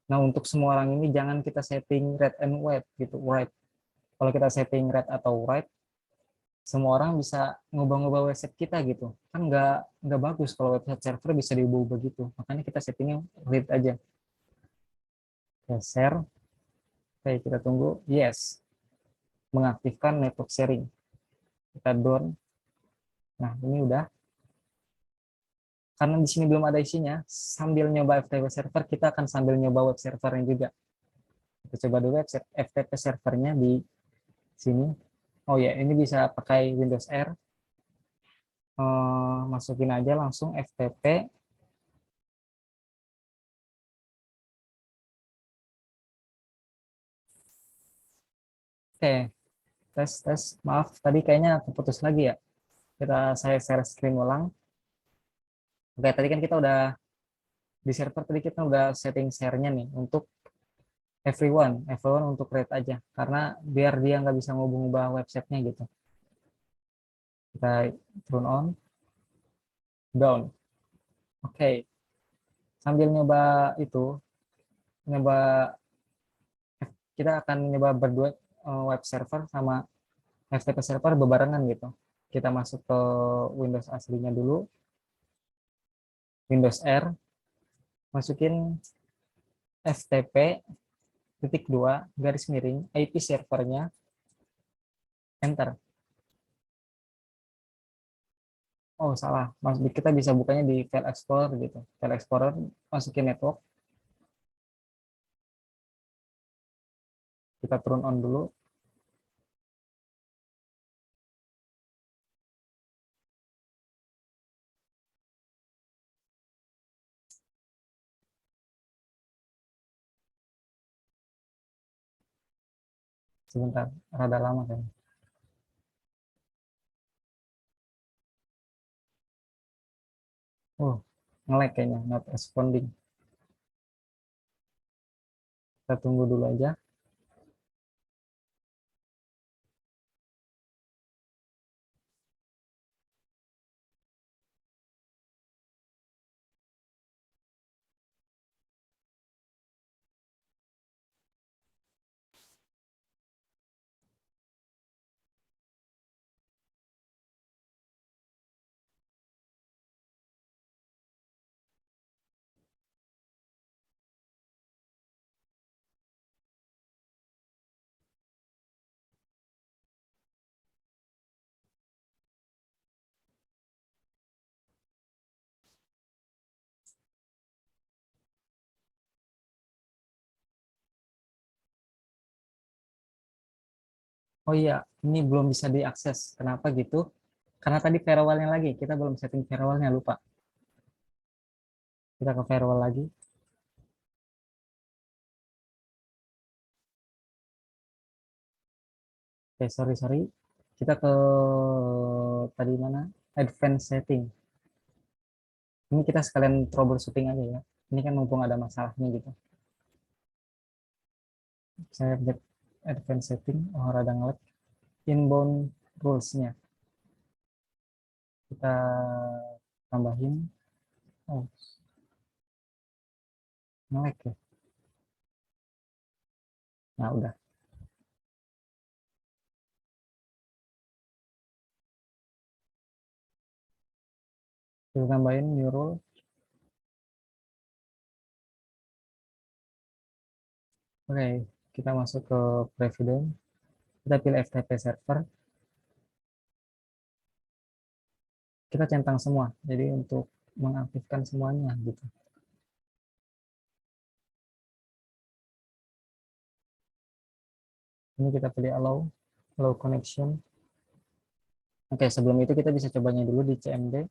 A: Nah, untuk semua orang ini jangan kita setting read and write gitu, write. Kalau kita setting read atau write, semua orang bisa ngubah-ngubah website kita gitu. Kan nggak bagus kalau website server bisa diubah-ubah gitu. Makanya kita settingnya read aja. Ya, share. Oke, kita tunggu. Yes. Mengaktifkan network sharing. Kita done. Nah, ini udah. Karena di sini belum ada isinya, sambil nyoba FTP server, kita akan sambil nyoba web servernya juga. Kita coba dulu website FTP servernya di sini. Oh ya, ini bisa pakai Windows R. Masukin aja langsung FTP. Oke, tes. Maaf, tadi kayaknya keputus lagi ya. Saya share screen ulang. Oke, tadi kan kita udah di server tadi kita udah setting share-nya nih untuk everyone untuk rate aja. Karena biar dia nggak bisa ngubah-ngubah websitenya gitu. Kita turn on, down. Oke, sambil nyoba itu, nyoba kita akan nyoba berdua web server sama FTP server bebarengan gitu. Kita masuk ke Windows aslinya dulu, Windows R, masukin FTP titik 2 garis miring IP servernya, enter. Oh salah, kita bisa bukanya di File Explorer gitu. File Explorer, masukin network, kita turn on dulu. Sebentar, rada lama kan. Oh, nge-lag kayaknya, not responding. Kita tunggu dulu aja. Oh iya, ini belum bisa diakses. Kenapa gitu? Karena tadi firewall-nya lagi, kita belum setting firewall-nya, lupa. Kita ke firewall lagi. Oke, sorry. Kita ke tadi mana? Advanced setting. Ini kita sekalian troubleshooting aja ya. Ini kan mumpung ada masalahnya gitu. Saya lihat advanced setting, oh rada ngelag. Inbound rules-nya. Kita tambahin. Oh, ngelag ya. Nah, udah. Kita tambahin new rule. Oke, kita masuk ke President. Kita pilih FTP server. Kita centang semua. Jadi untuk mengaktifkan semuanya gitu. Ini kita pilih allow connection. Oke, sebelum itu kita bisa cobanya dulu di CMD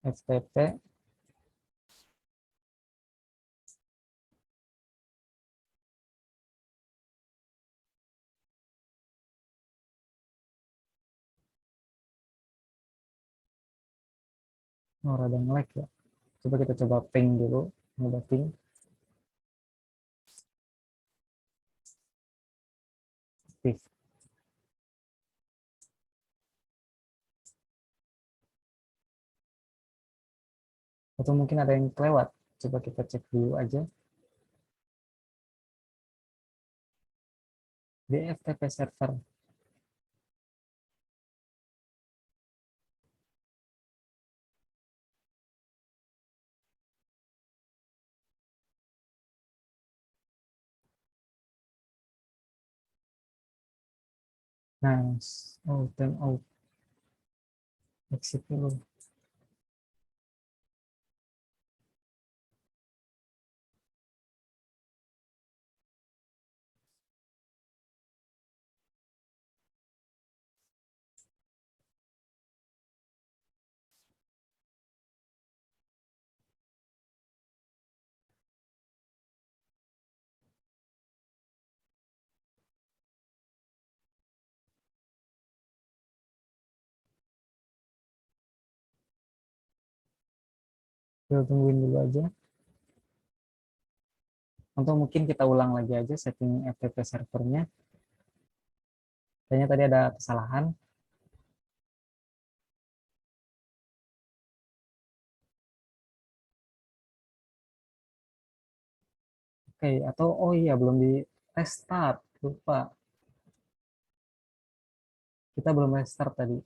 A: FTP Oh, rada nge-lag ya. Coba kita coba ping dulu. Udah ping. Aktif. Atau mungkin ada yang kelewat. Coba kita cek dulu aja. Di FTP server. Nah, oh, time out. Exit dulu. Kita tungguin dulu aja. Atau mungkin kita ulang lagi aja setting FTP servernya. Kayaknya tadi ada kesalahan. Oke, atau oh iya belum di restart. Lupa. Kita belum restart tadi.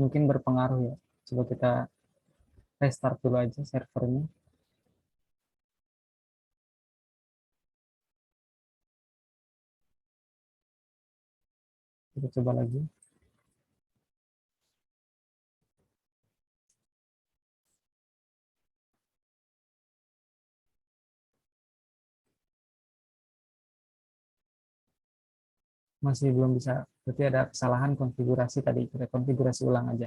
A: Mungkin berpengaruh ya. Coba kita restart dulu aja servernya. Kita coba lagi. Masih belum bisa. Berarti ada kesalahan konfigurasi tadi. Kita konfigurasi ulang aja.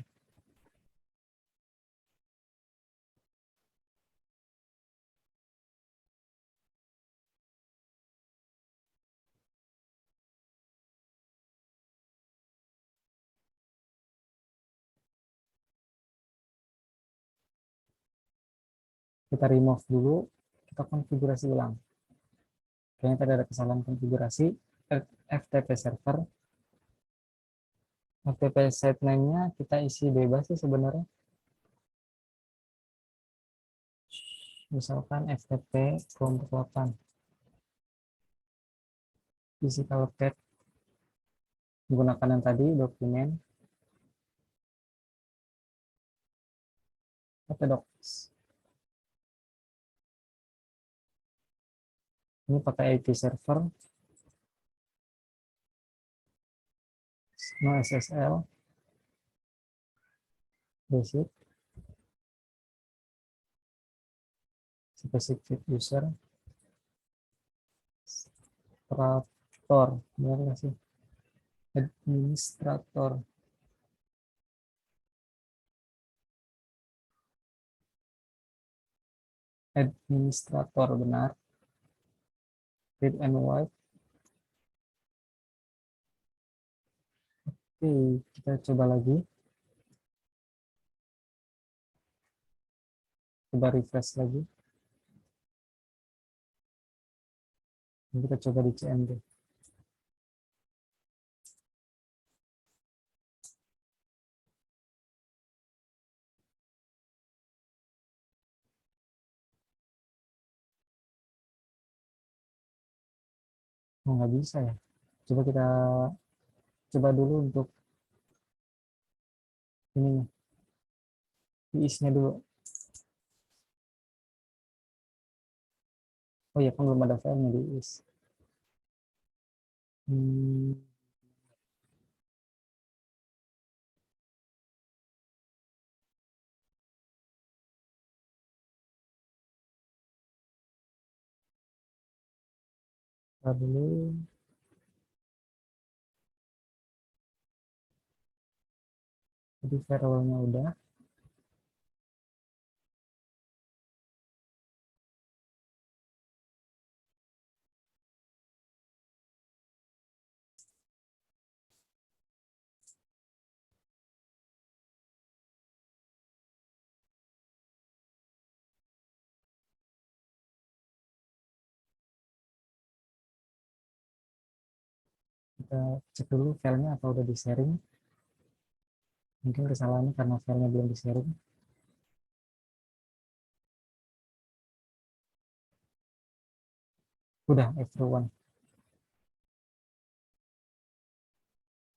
A: Kita remove dulu. Kita konfigurasi ulang. Kayaknya tadi ada kesalahan konfigurasi. FTP server. FTP site name-nya kita isi bebas sih sebenarnya. Misalkan FTP kelompok 8. Physical cat. Menggunakan yang tadi, dokumen. Docs. Ini pakai IP server. No SSL. Basic. Specific user. Administrator. Benar nggak sih? Administrator. Administrator benar. Read and write. Oke, kita coba lagi. Coba refresh lagi. Kita coba di CMD. Oh, nggak bisa ya. Coba kita coba dulu untuk ini diisnya dulu. Oh iya, kan belum ada filenya diis. Hmm, dulu. Jadi firewallnya udah. Kita cek dulu filenya apa udah di sharing. Mungkin kesalahannya karena filenya belum di sharing. Udah everyone.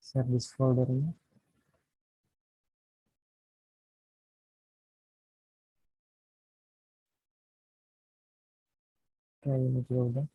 A: Share this foldernya. Kayak ini juga udah.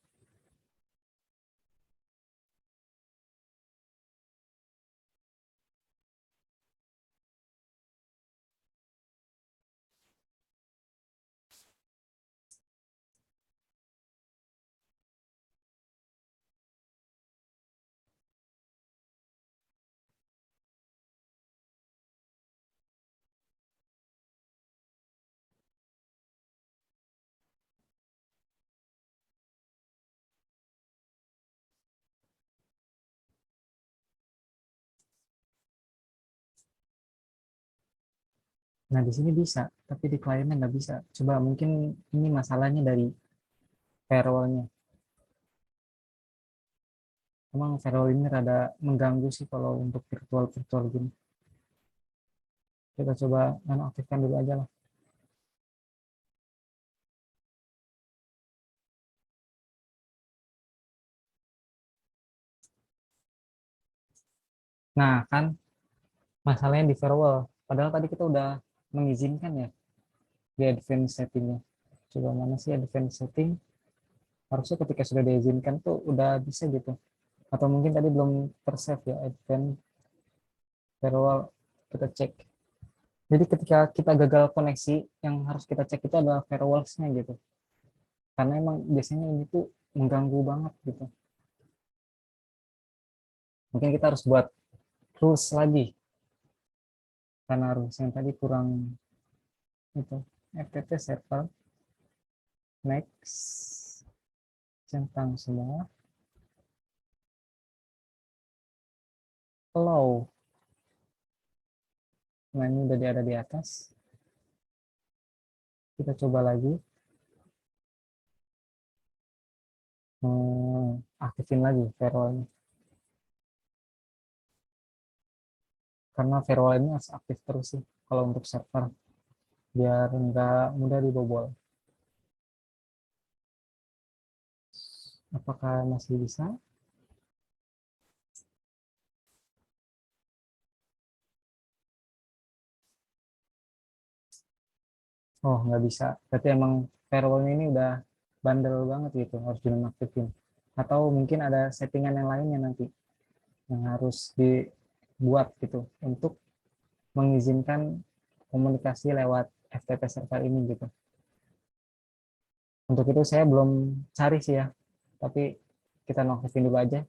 A: Nah, di sini bisa, tapi di kliennya nggak bisa. Coba mungkin ini masalahnya dari firewall-nya. Emang firewall ini rada mengganggu sih kalau untuk virtual-virtual gini. Kita coba nonaktifkan dulu aja lah. Nah, kan masalahnya di firewall. Padahal tadi kita udah mengizinkan ya di advanced settingnya. Coba mana sih advanced setting? Harusnya ketika sudah diizinkan tuh udah bisa gitu. Atau mungkin tadi belum tersave ya advanced firewall. Kita cek. Jadi ketika kita gagal koneksi, yang harus kita cek itu adalah firewalls-nya gitu. Karena emang biasanya ini tuh mengganggu banget gitu. Mungkin kita harus buat rules lagi. Karena rules yang tadi kurang itu. FTP server, next, centang semua, allow. Nah ini udah ada di atas. Kita coba lagi. Aktifin lagi firewall-nya. Karena firewall ini harus aktif terus sih kalau untuk server. Biar nggak mudah dibobol. Apakah masih bisa? Oh, nggak bisa. Berarti emang firewall ini udah bandel banget gitu, harus dinonaktifin. Atau mungkin ada settingan yang lainnya nanti yang harus dibuat gitu untuk mengizinkan komunikasi lewat FTP server ini gitu. Untuk itu saya belum cari sih ya, tapi kita nonaktifin dulu aja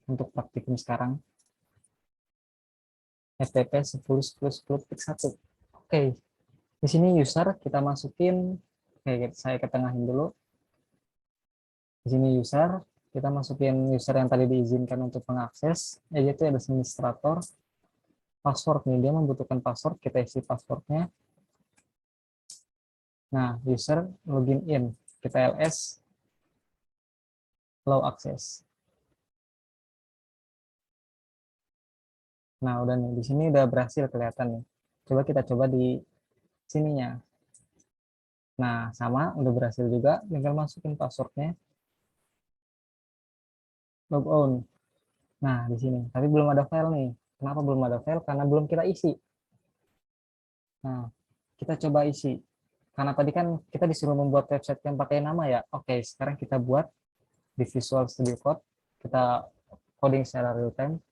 A: untuk praktikum sekarang. FTP 10.10.10.1. Oke, di sini user kita masukin, oke, saya ketengahin dulu. Di sini user, kita masukin user yang tadi diizinkan untuk mengakses, yaitu administrator. Password nih, dia membutuhkan password, kita isi passwordnya. Nah, user login in, kita ls allow access. Nah, udah nih, di sini udah berhasil kelihatan nih. Coba kita coba di sininya. Nah, sama, udah berhasil juga, tinggal masukin passwordnya, log on. Nah, di sini, tapi belum ada file nih. Kenapa belum ada file? Karena belum kita isi. Nah, kita coba isi. Karena tadi kan kita disuruh membuat website yang pakai nama ya. Oke, sekarang kita buat di Visual Studio Code. Kita coding secara real time.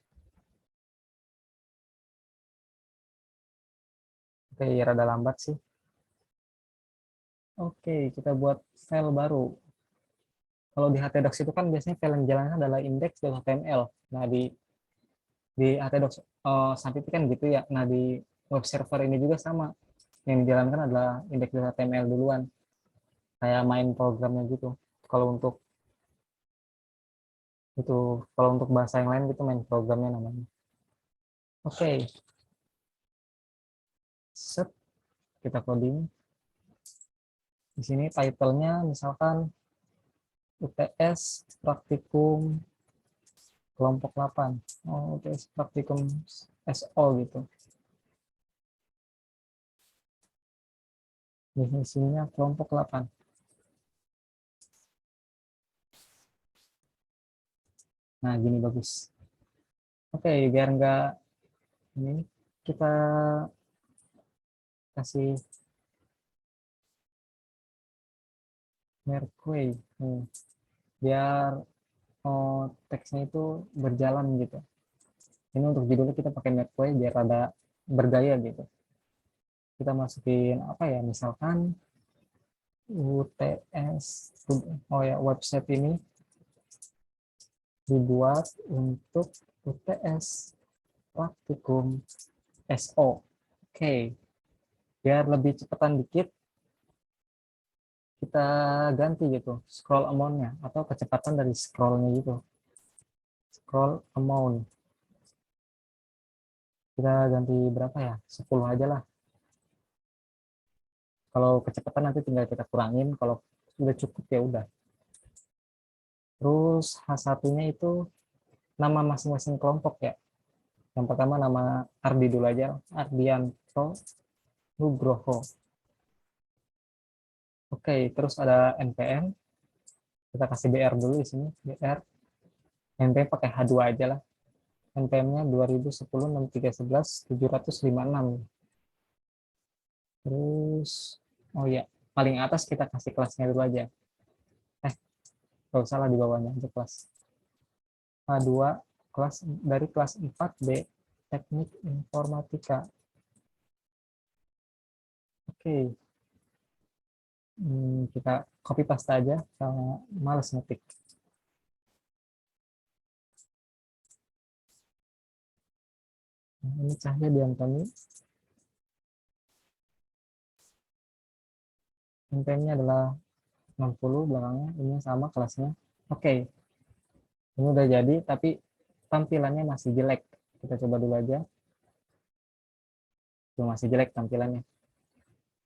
A: Oke, rada lambat sih. Oke, kita buat file baru. Kalau di htdocs itu kan biasanya file yang jalannya adalah index.html. Nah, di htdocs sampai kan gitu ya. Nah, di web server ini juga sama. Yang dijalankan adalah index.html duluan. Kayak main programnya gitu. Kalau untuk itu, kalau untuk bahasa yang lain gitu main programnya namanya. Oke, set, kita coding. Di sini title-nya misalkan UTS Praktikum kelompok 8. Oh, UTS praktikum SO gitu. Definisinya kelompok 8. Nah, gini bagus. Oke, biar nggak ini, kita kasih Mercury. Biar teksnya itu berjalan gitu. Ini untuk judulnya kita pakai Mercury biar ada bergaya gitu. Kita masukin apa ya, misalkan UTS. Oh ya, website ini dibuat untuk UTS praktikum SO. Oke, biar lebih cepetan dikit, kita ganti gitu scroll amount-nya atau kecepatan dari scroll-nya gitu. Scroll amount. Kita ganti berapa ya? 10 aja lah. Kalau kecepatan nanti tinggal kita kurangin, kalau udah cukup ya udah. Terus H1-nya itu nama masing-masing kelompok ya. Yang pertama nama Ardi dulu aja, Ardianto Nugroho. Oke, terus ada NPM, kita kasih BR dulu di sini, BR. NPM pakai H2 aja lah. NPM-nya 2010 6311 756. Terus oh ya, paling atas kita kasih kelasnya dulu aja. Gak usah lah, di bawahnya aja kelas. H2 kelas dari kelas 4B Teknik Informatika. Oke. Kita copy paste aja, sama males ngetik. Nah, ini Cahya Diantoni. NPM-nya adalah 60 belakangnya, ini sama kelasnya. Oke, ini udah jadi, tapi tampilannya masih jelek. Kita coba dulu aja. Tuh, masih jelek tampilannya.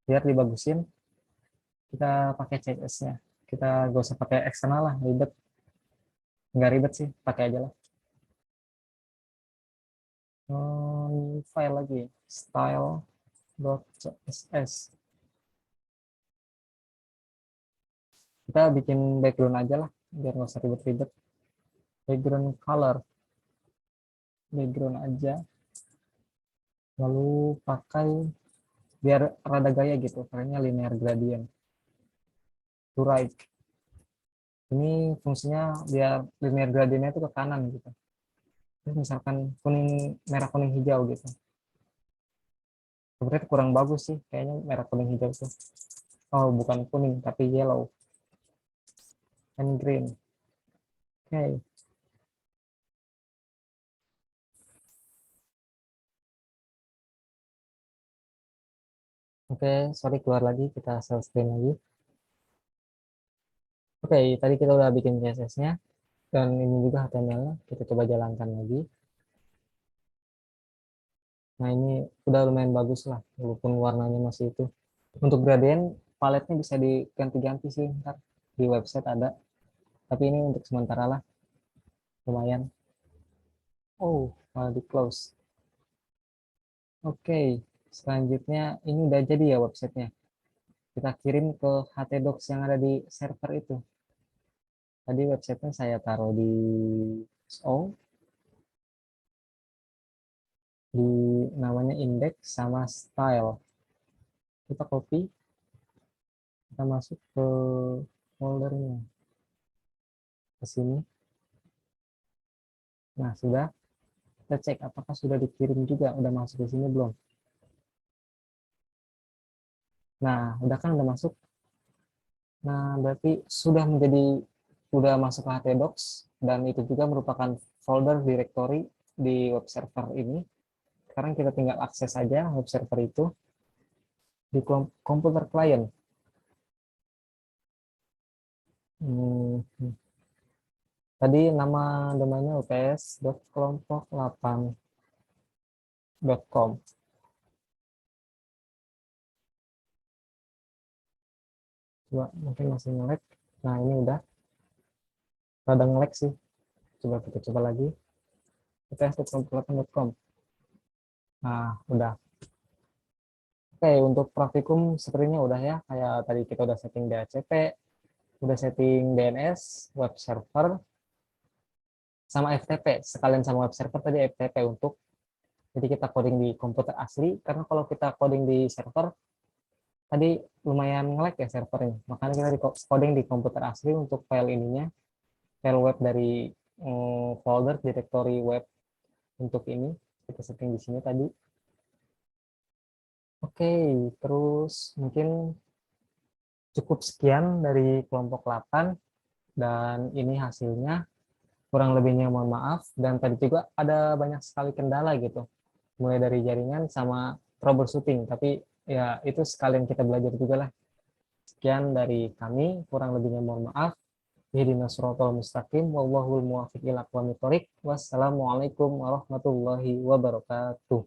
A: Biar dibagusin, kita pakai CSS-nya. Kita gak usah pakai eksternal lah, ribet. Nggak ribet sih, pakai aja lah. File lagi, style.css. Kita bikin background aja lah, biar nggak usah ribet-ribet. Background color, background aja. Lalu pakai biar rada gaya gitu, pakainya linear gradient. To right. Ini fungsinya biar linear gradientnya itu ke kanan gitu. Terus misalkan kuning, merah, kuning, hijau gitu. Sebenarnya kurang bagus sih, kayaknya merah, kuning, hijau tuh. Oh, bukan kuning, tapi yellow and green. Oke. Oke, sorry keluar lagi, kita share screen lagi. Oke, tadi kita udah bikin CSS-nya, dan ini juga HTML-nya. Kita coba jalankan lagi. Nah, ini udah lumayan bagus lah, walaupun warnanya masih itu. Untuk gradient, paletnya bisa diganti-ganti sih, ntar di website ada. Tapi ini untuk sementara lah, lumayan. Oh, malah di close. Oke, selanjutnya ini udah jadi ya websitenya. Kita kirim ke htdocs yang ada di server itu. Tadi websitenya saya taruh di SO, di namanya index sama style. Kita copy, kita masuk ke foldernya, ke sini. Nah, sudah. Kita cek apakah sudah dikirim juga, udah masuk ke sini belum. Nah, udah kan, udah masuk. Nah, berarti udah masuk ke htdocs, dan itu juga merupakan folder directory di web server ini. Sekarang kita tinggal akses aja web server itu di komputer klien. Hmm, Tadi nama domainnya uts.kelompok8.com. Coba, mungkin masih nge-lag. Nah, ini udah rada nge-lag sih. Coba kita coba lagi. its.komputerdelapan.com. Nah, udah. Oke, untuk praktikum sepertinya udah ya. Kayak tadi kita udah setting DHCP, udah setting DNS, web server, sama FTP. Sekalian sama web server tadi FTP untuk jadi kita coding di komputer asli. Karena kalau kita coding di server, tadi lumayan nge-lag ya servernya. Makanya kita di coding di komputer asli untuk file ininya, file web dari folder directory web untuk ini. Kita setting di sini tadi. Oke, terus mungkin cukup sekian dari kelompok 8 dan ini hasilnya. Kurang lebihnya mohon maaf, dan tadi juga ada banyak sekali kendala gitu. Mulai dari jaringan sama troubleshooting, tapi ya itu sekalian kita belajar juga lah. Sekian dari kami, kurang lebihnya mohon maaf. Ihdinas siratal mustaqim, wallahul muwaffiq ila aqwamit thoriq. Wassalamualaikum warahmatullahi wabarakatuh.